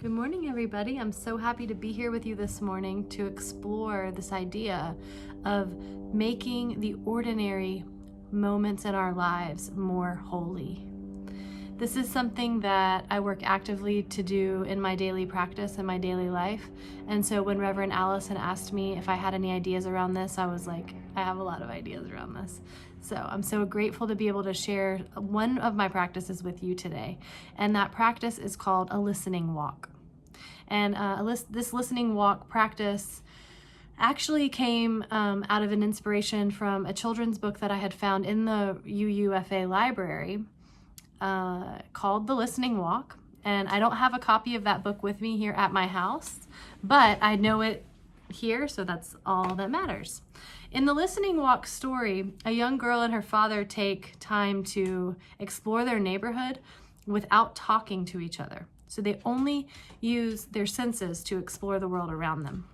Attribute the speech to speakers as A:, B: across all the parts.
A: Good morning, everybody. I'm so happy to be here with you this morning to explore this idea of making the ordinary moments in our lives more holy. This is something that I work actively to do in my daily practice and my daily life. And so when Reverend Allison asked me if I had any ideas around this, I was like, I have a lot of ideas around this. So I'm so grateful to be able to share one of my practices with you today. And that practice is called a listening walk. And this listening walk practice actually came out of an inspiration from a children's book that I had found in the UUFA library called The Listening Walk. And I don't have a copy of that book with me here at my house, but I know it here, so that's all that matters. In the Listening Walk story, a young girl and her father take time to explore their neighborhood without talking to each other. So they only use their senses to explore the world around them.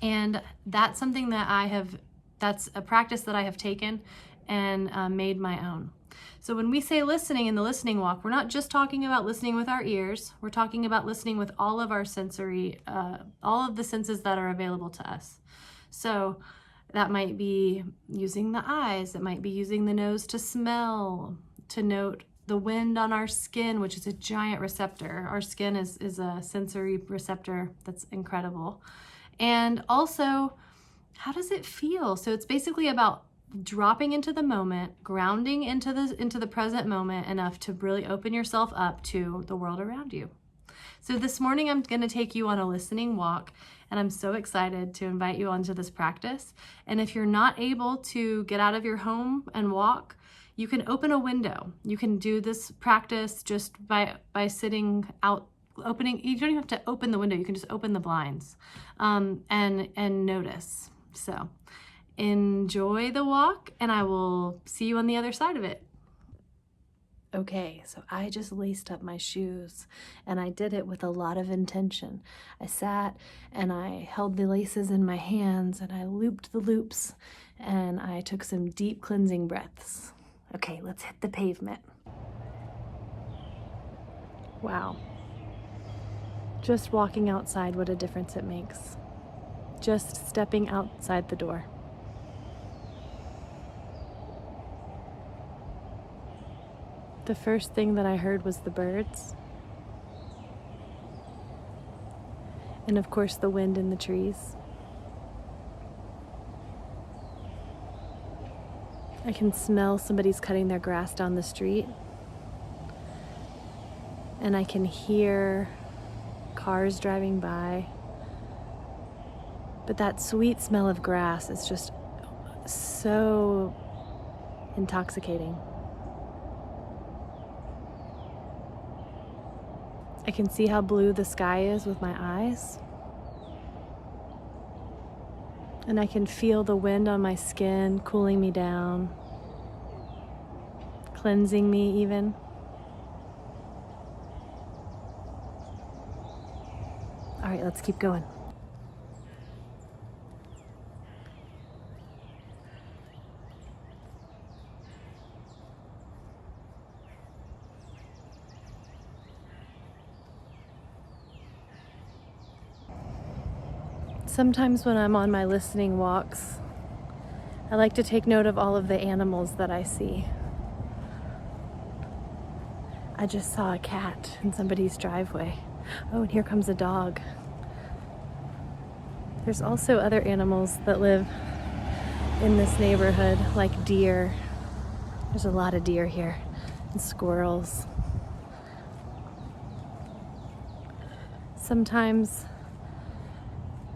A: And that's something that's a practice that I have taken and made my own. So when we say listening in the listening walk, we're not just talking about listening with our ears. We're talking about listening with all of our all of the senses that are available to us. So that might be using the eyes. It might be using the nose to smell, to note the wind on our skin, which is a giant receptor. Our skin is a sensory receptor that's incredible. And also, how does it feel? So it's basically about dropping into the moment, grounding into the present moment enough to really open yourself up to the world around you. So this morning I'm going to take you on a listening walk, and I'm so excited to invite you onto this practice. And if you're not able to get out of your home and walk, you can open a window. You can do this practice just by sitting out, opening. You don't even have to open the window. You can just open the blinds and notice. So enjoy the walk, and I will see you on the other side of it. Okay, so I just laced up my shoes, and I did it with a lot of intention. I sat and I held the laces in my hands, and I looped the loops, and I took some deep cleansing breaths. Okay, let's hit the pavement. Wow. Just walking outside, what a difference it makes. Just stepping outside the door. The first thing that I heard was the birds. And of course the wind in the trees. I can smell somebody's cutting their grass down the street. And I can hear cars driving by. But that sweet smell of grass is just so intoxicating. I can see how blue the sky is with my eyes. And I can feel the wind on my skin cooling me down, cleansing me even. All right, let's keep going. Sometimes when I'm on my listening walks, I like to take note of all of the animals that I see. I just saw a cat in somebody's driveway. Oh, and here comes a dog. There's also other animals that live in this neighborhood, like deer. There's a lot of deer here, and squirrels. Sometimes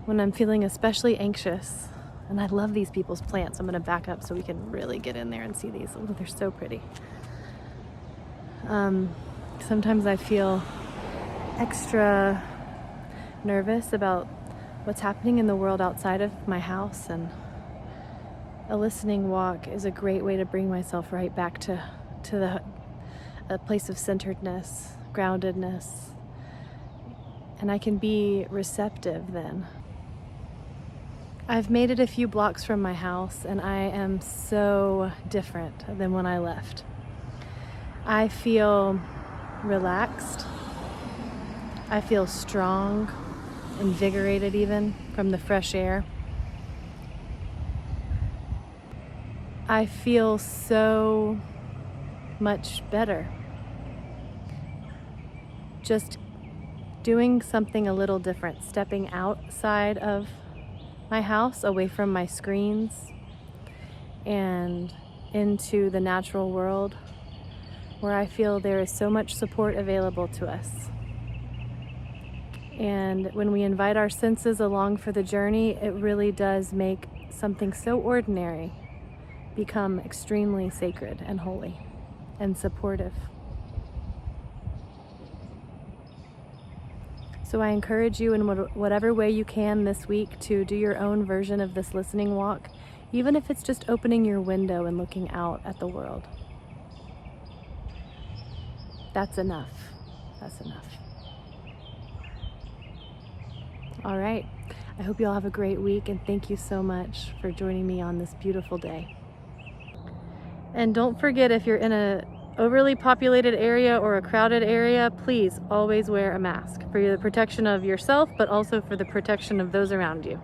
A: when I'm feeling especially anxious, and I love these people's plants. I'm gonna back up so we can really get in there and see these. Oh, they're so pretty. Sometimes I feel extra nervous about what's happening in the world outside of my house, and a listening walk is a great way to bring myself right back to a place of centeredness, groundedness, and I can be receptive then. I've made it a few blocks from my house, and I am so different than when I left. I feel relaxed. I feel strong, invigorated even from the fresh air. I feel so much better. Just doing something a little different, stepping outside of my house, away from my screens, and into the natural world where I feel there is so much support available to us. And when we invite our senses along for the journey, it really does make something so ordinary become extremely sacred and holy and supportive. So I encourage you in whatever way you can this week to do your own version of this listening walk, even if it's just opening your window and looking out at the world. That's enough. That's enough. All right. I hope you all have a great week, and thank you so much for joining me on this beautiful day. And don't forget, if you're in a overly populated area or a crowded area, please always wear a mask for the protection of yourself, but also for the protection of those around you.